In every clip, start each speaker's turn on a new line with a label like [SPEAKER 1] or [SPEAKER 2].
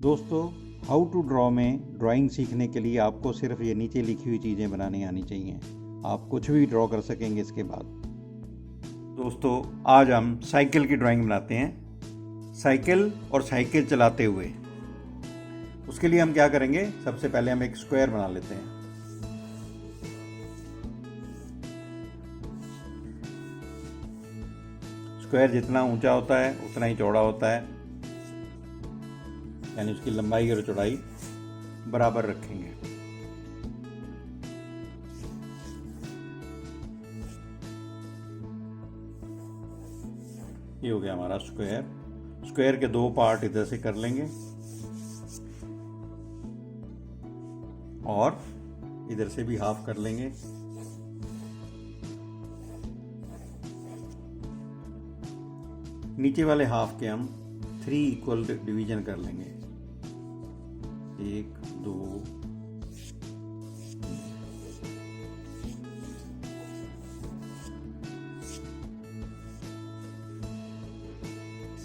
[SPEAKER 1] दोस्तों, how to draw में drawing सीखने के लिए आपको सिर्फ ये नीचे लिखी हुई चीज़ें बनानी आनी चाहिए। आप कुछ भी ड्रॉ कर सकेंगे इसके बाद। दोस्तों, आज हम साइकिल की ड्राइंग बनाते हैं। साइकिल और साइकिल चलाते हुए। उसके लिए हम क्या करेंगे, सबसे पहले हम एक स्क्वायर बना लेते हैं। स्क्वायर जितना ऊंचा होता है उतना ही चौड़ा होता है, यानी उसकी लंबाई और चौड़ाई बराबर रखेंगे। ये हो गया हमारा स्क्वायर। स्क्वायर के दो पार्ट इधर से कर लेंगे और इधर से भी हाफ कर लेंगे। नीचे वाले हाफ के हम 3 इक्वल डिवीजन कर लेंगे। 1 2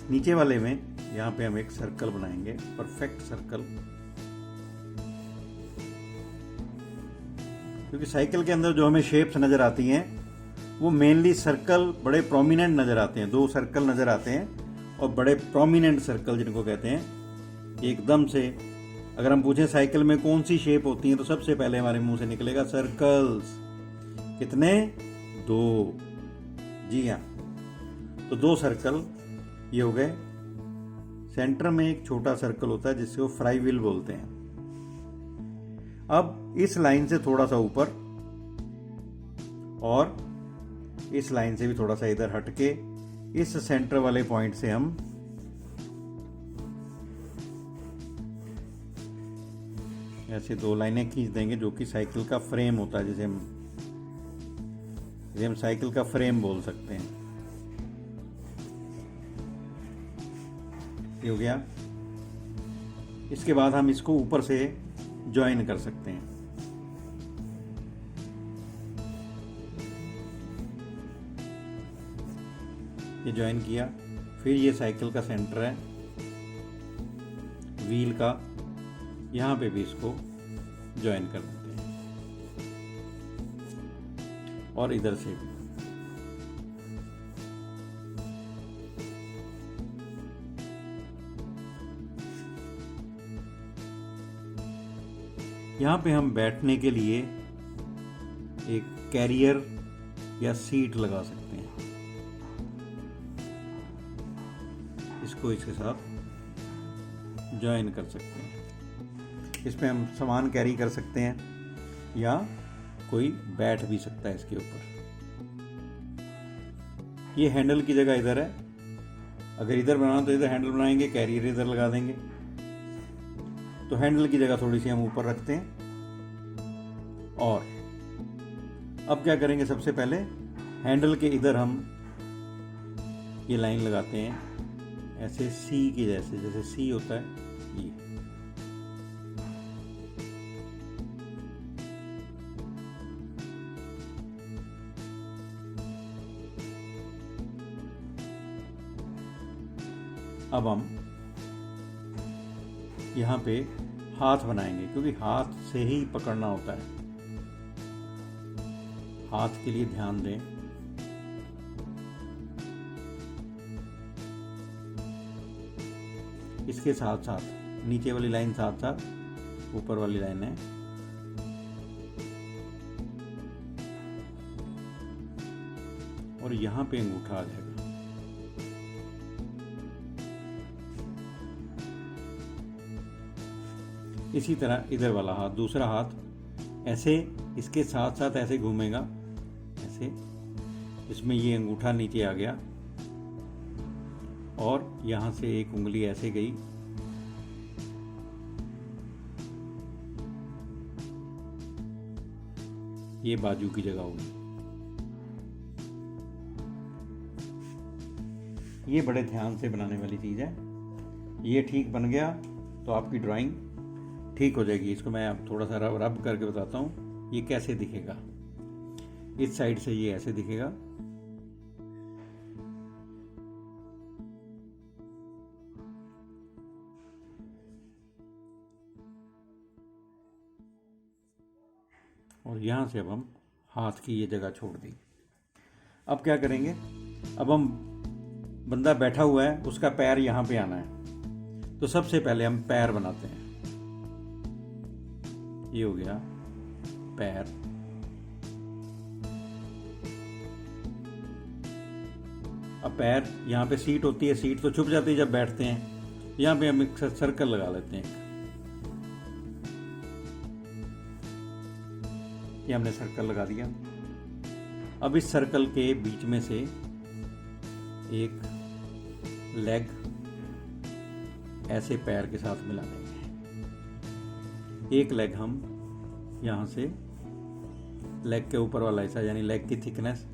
[SPEAKER 1] नीचे वाले में यहाँ पे हम एक सर्कल बनाएंगे, परफेक्ट सर्कल। क्योंकि साइकिल के अंदर जो हमें शेप्स नज़र आती हैं वो मेनली सर्कल बड़े प्रोमिनेंट नज़र आते हैं। 2 सर्कल नज़र आते हैं और बड़े प्रोमिनेंट सर्कल जिनको कहते हैं। एकदम से अगर हम पूछें साइकिल में कौन सी शेप होती है तो सबसे पहले हमारे मुंह से निकलेगा सर्कल्स। कितने? 2। जी हाँ, तो 2 सर्कल ये हो गए। सेंटर में एक छोटा सर्कल होता है जिससे वो फ्राई व्हील बोलते हैं। अब इस लाइन से थोड़ा सा ऊपर और इस लाइन से भी थोड़ा सा इधर हटके इस सेंटर वाले पॉइंट से हम ऐसे 2 लाइनें खींच देंगे, जो कि साइकिल का फ्रेम होता है, जिसे हम साइकिल का फ्रेम बोल सकते हैं। ये हो गया। इसके बाद हम इसको ऊपर से ज्वाइन कर सकते हैं। ये ज्वाइन किया। फिर ये साइकिल का सेंटर है व्हील का, यहाँ पे भी इसको ज्वाइन कर देते हैं और इधर से भी। यहाँ पे हम बैठने के लिए एक कैरियर या सीट लगा सकते हैं। इसको इसके साथ ज्वाइन कर सकते हैं। इस पे हम सामान कैरी कर सकते हैं या कोई बैठ भी सकता है इसके ऊपर। ये हैंडल की जगह इधर है। अगर इधर बनाना तो इधर हैंडल बनाएंगे, कैरियर इधर लगा देंगे। तो हैंडल की जगह थोड़ी सी हम ऊपर रखते हैं। और अब क्या करेंगे, सबसे पहले हैंडल के इधर हम ये लाइन लगाते हैं, ऐसे सी की जैसे सी होता है ये। अब हम यहाँ पे हाथ बनाएंगे, क्योंकि हाथ से ही पकड़ना होता है। हाथ के लिए ध्यान दें। इसके साथ साथ नीचे वाली लाइन साथ साथ ऊपर वाली लाइन है। और यहाँ पे अंगूठा आ जाएगा। इसी तरह इधर वाला हाथ, दूसरा हाथ ऐसे इसके साथ साथ ऐसे घूमेगा, ऐसे। इसमें ये अंगूठा नीचे आ गया और यहाँ से एक उंगली ऐसे गई। ये बाजू की जगह होगी। ये बड़े ध्यान से बनाने वाली चीज़ है। ये ठीक बन गया तो आपकी ड्राइंग ठीक हो जाएगी। इसको मैं अब थोड़ा सा रब करके बताता हूँ ये कैसे दिखेगा। इस साइड से ये ऐसे दिखेगा, और यहाँ से अब हम हाथ की ये जगह छोड़ दी। अब क्या करेंगे, अब हम बंदा बैठा हुआ है, उसका पैर यहाँ पे आना है। तो सबसे पहले हम पैर बनाते हैं। ये हो गया पैर। अब पैर, यहाँ पे सीट होती है, सीट तो छुप जाती है जब बैठते हैं। यहाँ पे हम एक सर्कल लगा लेते हैं। ये हमने सर्कल लगा दिया। अब इस सर्कल के बीच में से एक लेग ऐसे पैर के साथ मिला देंगे। एक लेग हम यहाँ से लेग के ऊपर वाला हिस्सा यानी लेग की थिकनेस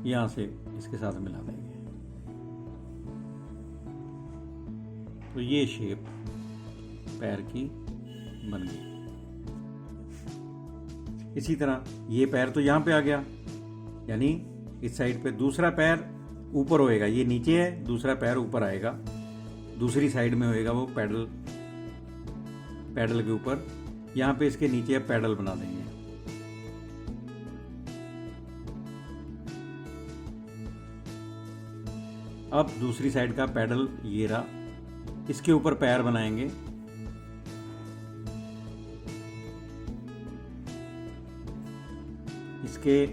[SPEAKER 1] यहाँ से इसके साथ मिला देंगे। तो ये शेप पैर की बन गई। इसी तरह ये पैर तो यहाँ पे आ गया, यानी इस साइड पे दूसरा पैर ऊपर होएगा, ये नीचे है, दूसरा पैर ऊपर आएगा, दूसरी साइड में होएगा वो पैडल के ऊपर। यहाँ पे इसके नीचे पैडल बना देंगे। अब दूसरी साइड का पैडल ये रहा, इसके ऊपर पैर बनाएंगे। इसके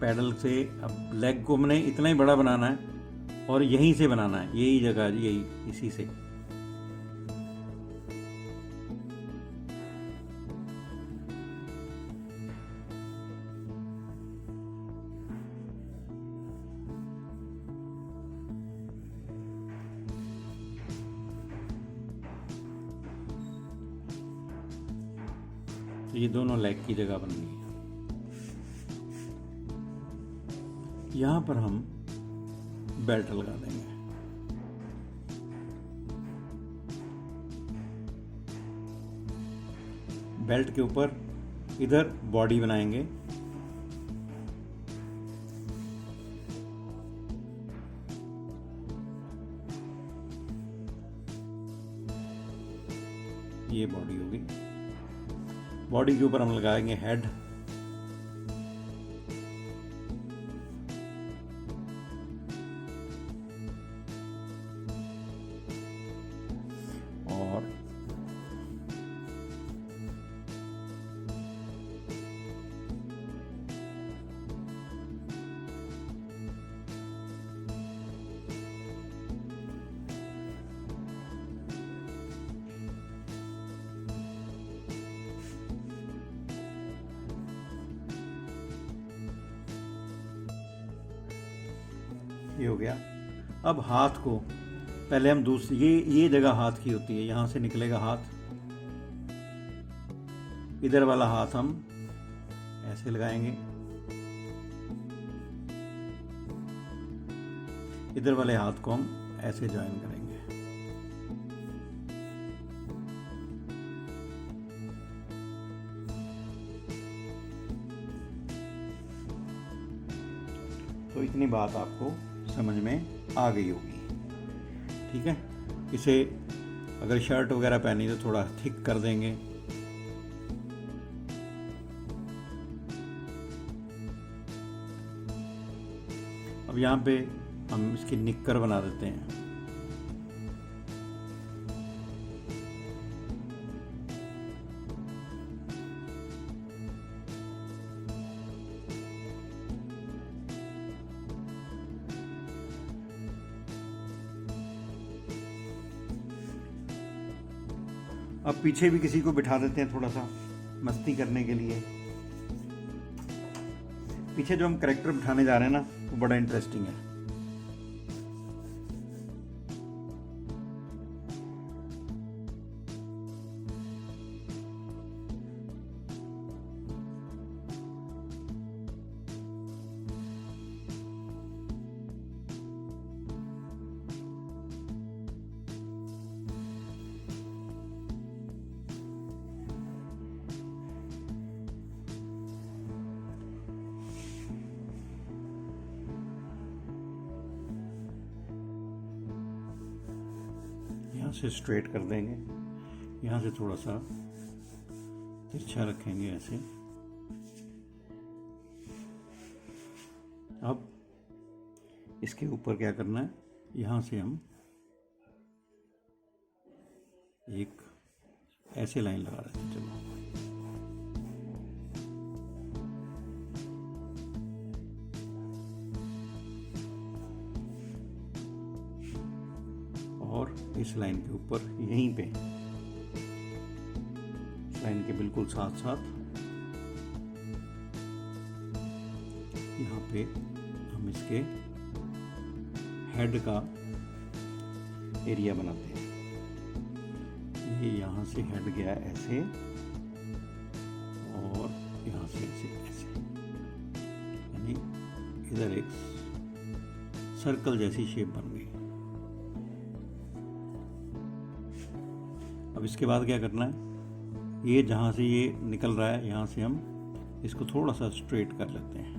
[SPEAKER 1] पैडल से अब लेग को हमने इतना ही बड़ा बनाना है और यहीं से बनाना है, यही जगह, यही इसी से। तो ये दोनों लेग की जगह बन गई। यहां पर हम बेल्ट लगा देंगे। बेल्ट के ऊपर इधर बॉडी बनाएंगे। ये बॉडी होगी। बॉडी के ऊपर हम लगाएंगे हेड। और ये हो गया। अब हाथ को पहले हम दूसरी ये जगह हाथ की होती है, यहां से निकलेगा हाथ। इधर वाला हाथ हम ऐसे लगाएंगे, इधर वाले हाथ को हम ऐसे ज्वाइन करेंगे। तो इतनी बात आपको समझ में आ गई होगी, ठीक है। इसे अगर शर्ट वगैरह पहनी तो थोड़ा थिक कर देंगे। अब यहाँ पे हम इसकी निक्कर बना देते हैं। अब पीछे भी किसी को बिठा देते हैं थोड़ा सा मस्ती करने के लिए। पीछे जो हम कैरेक्टर बिठाने जा रहे हैं ना, वो बड़ा इंटरेस्टिंग है। यहाँ से स्ट्रेट कर देंगे, यहाँ से थोड़ा सा तिरछा रखेंगे ऐसे। अब इसके ऊपर क्या करना है, यहाँ से हम एक ऐसे लाइन लगा देते हैं। चलो और इस लाइन के ऊपर यहीं पे, इस लाइन के बिल्कुल साथ साथ यहाँ पे हम इसके हेड का एरिया बनाते हैं। ये यहाँ से हेड गया ऐसे और यहाँ से ऐसे ऐसे, यानी इधर एक सर्कल जैसी शेप बन गई। अब इसके बाद क्या करना है, ये जहाँ से ये निकल रहा है यहाँ से हम इसको थोड़ा सा स्ट्रेट कर लेते हैं।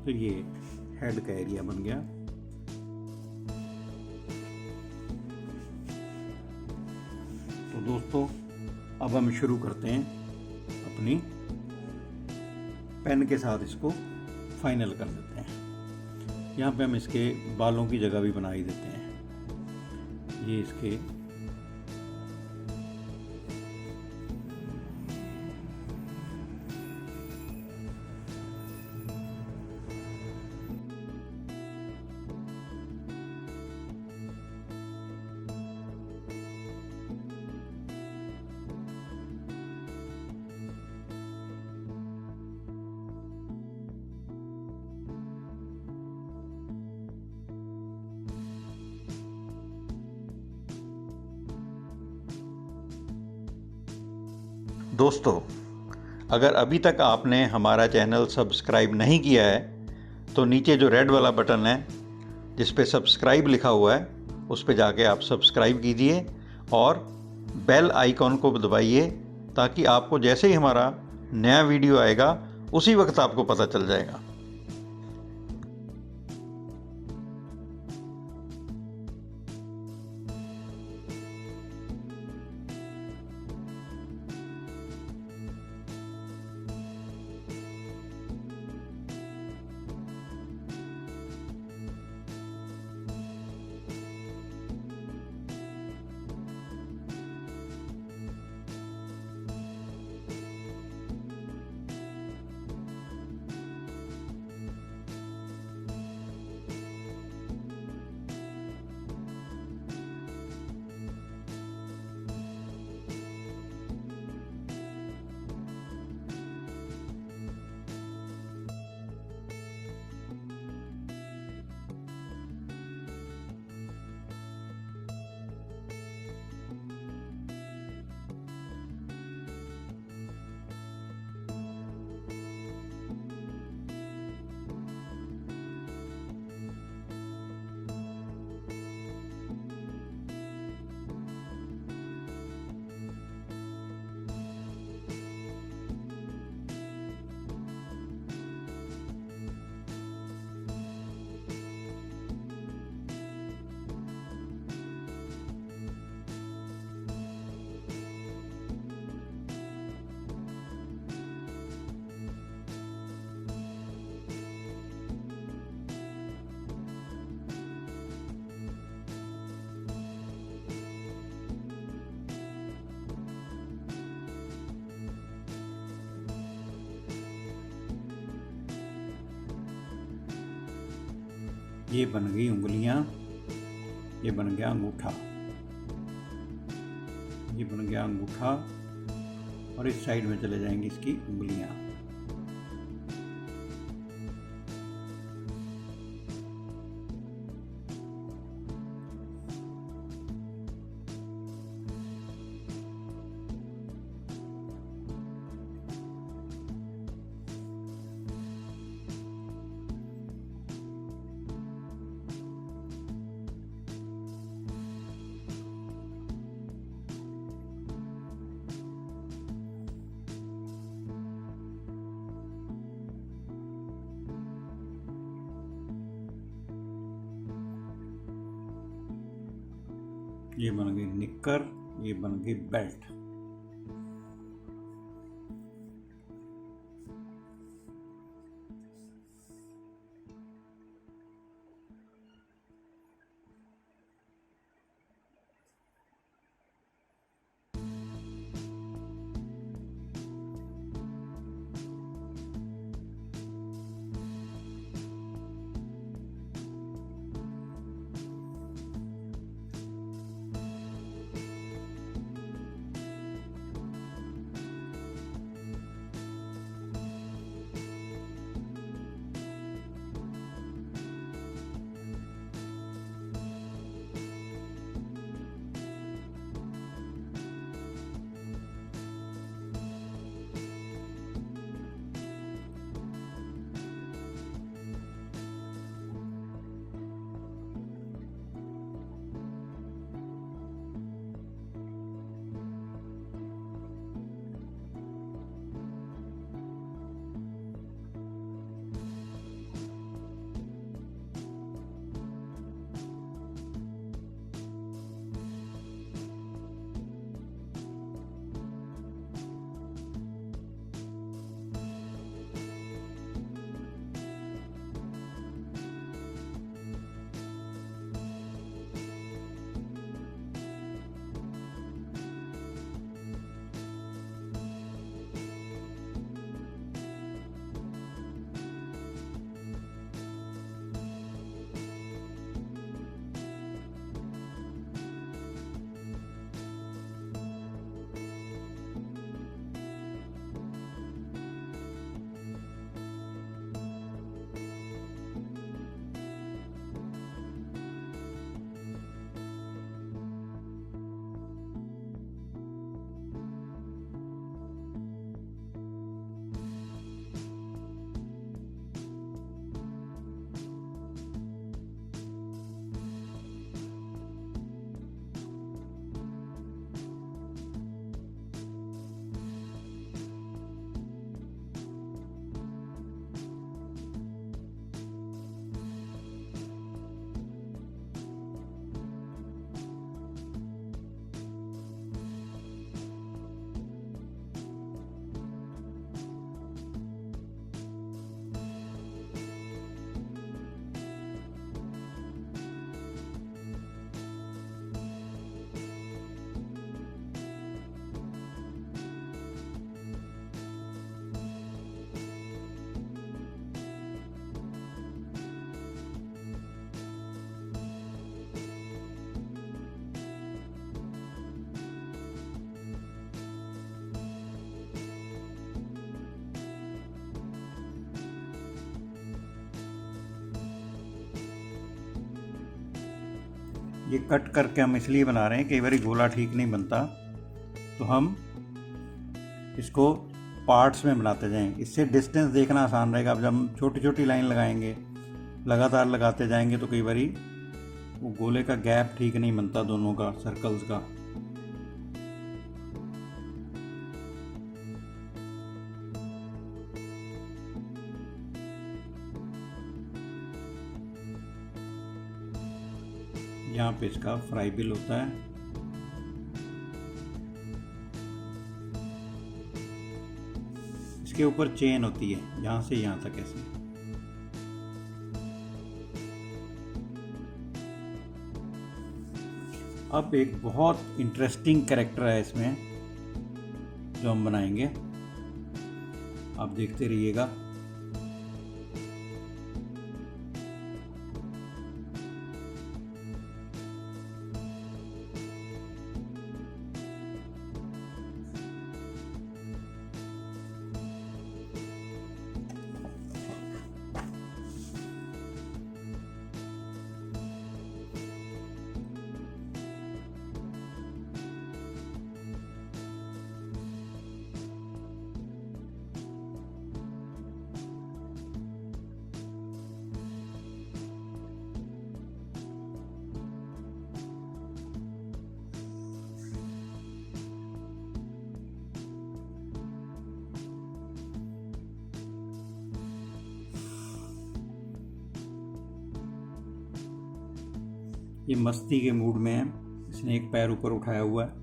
[SPEAKER 1] तो ये हेड का एरिया बन गया। तो दोस्तों अब हम शुरू करते हैं अपनी पेन के साथ, इसको फाइनल कर देते हैं। यहाँ पे हम इसके बालों की जगह भी बना ही देते हैं। ये इसके दोस्तों, अगर अभी तक आपने हमारा चैनल सब्सक्राइब नहीं किया है तो नीचे जो रेड वाला बटन है जिस पे सब्सक्राइब लिखा हुआ है उस पे जाके आप सब्सक्राइब कीजिए और बेल आइकॉन को दबाइए, ताकि आपको जैसे ही हमारा नया वीडियो आएगा उसी वक्त आपको पता चल जाएगा। ये बन गई उंगलियां, ये बन गया अंगूठा, ये बन गया अंगूठा और इस साइड में चले जाएंगी इसकी उंगलियां। ये बन गई निक्कर, ये बन गई बेल्ट। ये कट करके हम इसलिए बना रहे हैं, कई बार गोला ठीक नहीं बनता, तो हम इसको पार्ट्स में बनाते जाएं। इससे डिस्टेंस देखना आसान रहेगा। अब जब हम छोटी छोटी लाइन लगाएंगे, लगातार लगाते जाएंगे, तो कई बार वो गोले का गैप ठीक नहीं बनता दोनों का, सर्कल्स का। यहाँ पे इसका फ्राई बिल होता है। इसके ऊपर चेन होती है, यहाँ से यहाँ तक ऐसे। अब एक बहुत इंटरेस्टिंग कैरेक्टर है इसमें जो हम बनाएंगे, आप देखते रहिएगा। ये मस्ती के मूड में है, इसने एक पैर ऊपर उठाया हुआ है।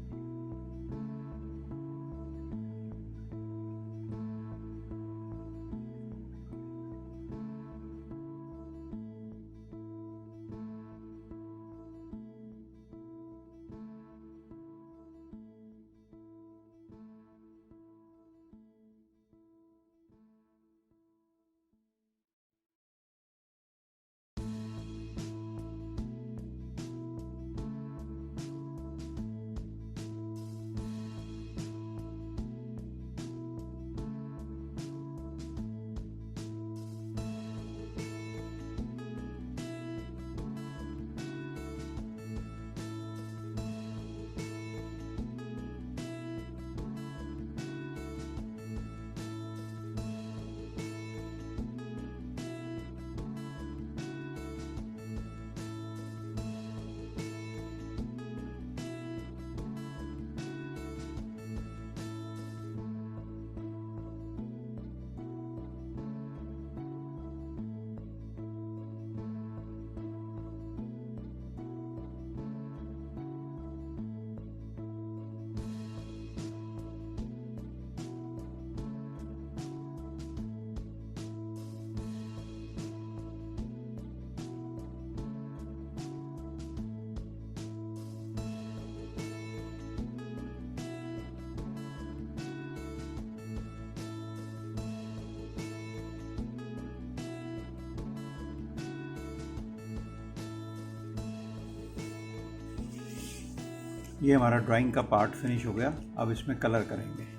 [SPEAKER 1] ये हमारा ड्राइंग का पार्ट फिनिश हो गया। अब इसमें कलर करेंगे।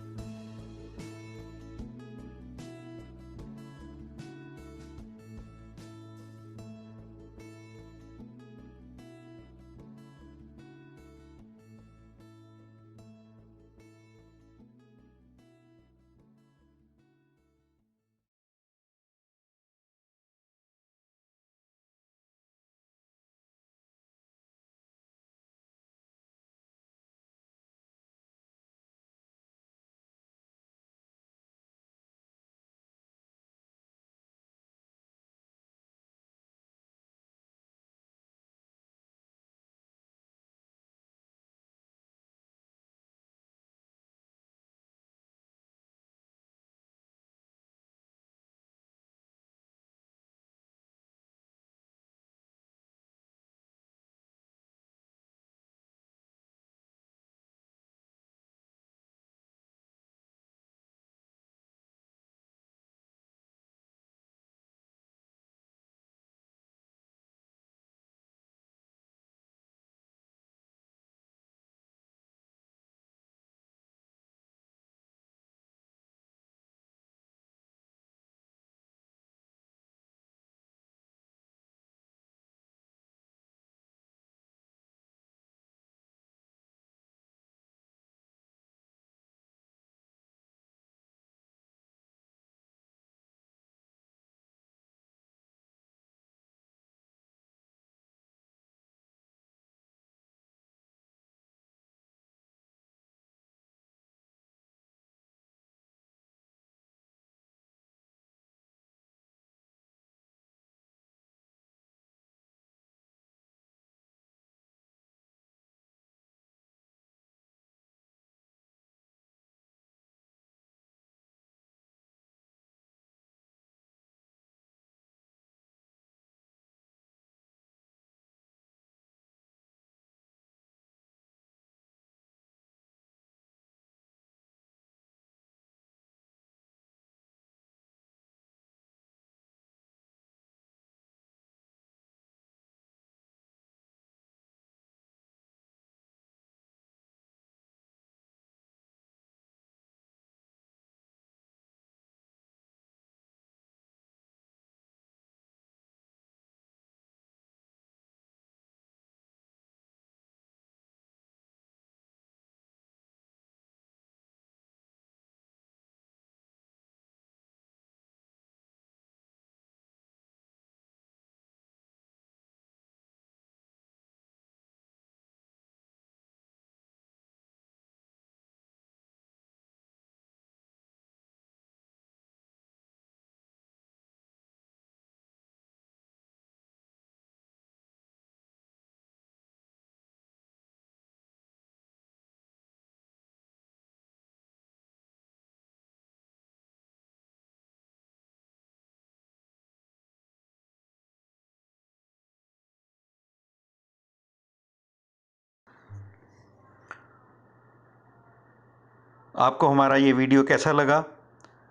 [SPEAKER 1] आपको हमारा ये वीडियो कैसा लगा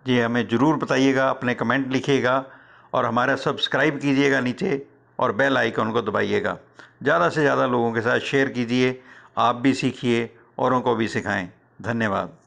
[SPEAKER 1] ये हमें ज़रूर बताइएगा, अपने कमेंट लिखिएगा और हमारा सब्सक्राइब कीजिएगा नीचे और बेल आइकन को दबाइएगा। ज़्यादा से ज़्यादा लोगों के साथ शेयर कीजिए, आप भी सीखिए, औरों को भी सिखाएं। धन्यवाद।